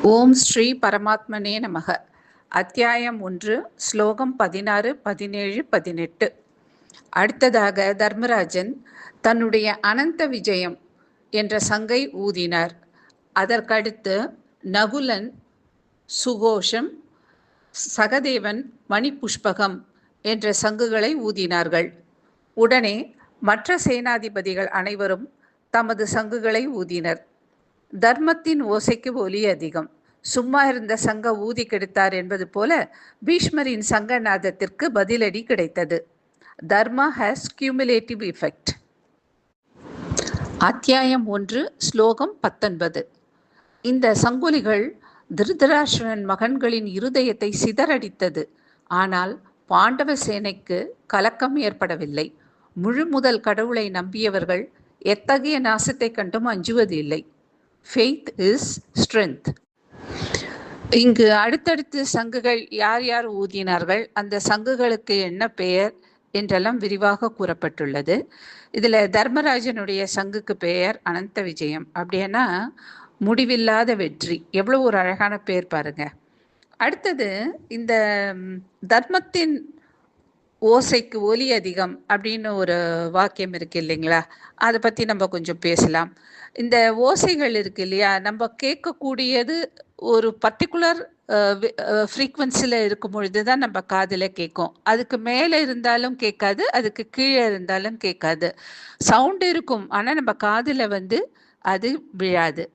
ஓம் ஸ்ரீ பரமாத்மனே நமக. அத்தியாயம் 1, ஸ்லோகம் 16, 17, 18. அடுத்ததாக தர்மராஜன் தன்னுடைய அனந்த விஜயம் என்ற சங்கை ஊதினார். அதற்கடுத்து நகுலன், சுகோஷம், சகதேவன், மணிபுஷ்பகம் என்ற சங்குகளை ஊதினார்கள். உடனே மற்ற சேனாதிபதிகள் அனைவரும் தமது சங்குகளை ஊதினர். தர்மத்தின் ஓசைக்கு ஒலி அதிகம். சும்மா இருந்த சங்க ஊதி கெடுத்தார் என்பது போல பீஷ்மரின் சங்கநாதத்திற்கு பதிலடி கிடைத்தது. தர்மா ஹேஸ் கியூமுலேட்டிவ் எஃபெக்ட். அத்தியாயம் 1, ஸ்லோகம் 19. இந்த சங்கொலிகள் திருதராஷ்டிரன் மகன்களின் இருதயத்தை சிதறடித்தது. ஆனால் பாண்டவ சேனைக்கு கலக்கம் ஏற்படவில்லை. முழு முதல் கடவுளை நம்பியவர்கள் எத்தகைய நாசத்தை கண்டும் அஞ்சுவதில்லை. Faith is strength. இங்கு அடுத்தடுத்து சங்குகள் யார் யார் ஊதினார்கள், அந்த சங்குகளுக்கு என்ன பெயர் என்றெல்லாம் விரிவாக கூறப்பட்டுள்ளது. இதில் தர்மராஜனுடைய சங்குக்கு பெயர் அனந்த விஜயம். அப்படின்னா முடிவில்லாத வெற்றி. எவ்வளோ ஒரு அழகான பெயர் பாருங்க. அடுத்தது இந்த தர்மத்தின் ஓசைக்கு ஒலி அதிகம் அப்படின்னு ஒரு வாக்கியம் இருக்கு இல்லைங்களா, அதை பற்றி நம்ம கொஞ்சம் பேசலாம். இந்த ஓசைகள் இருக்கு இல்லையா, நம்ம கேட்கக்கூடியது ஒரு பர்டிகுலர் ஃப்ரீக்வன்சியில் இருக்கும் பொழுது தான் நம்ம காதில் கேட்கும். அதுக்கு மேலே இருந்தாலும் கேட்காது, அதுக்கு கீழே இருந்தாலும் கேட்காது. சவுண்டு இருக்கும், ஆனால் நம்ம காதில் அது விழாது.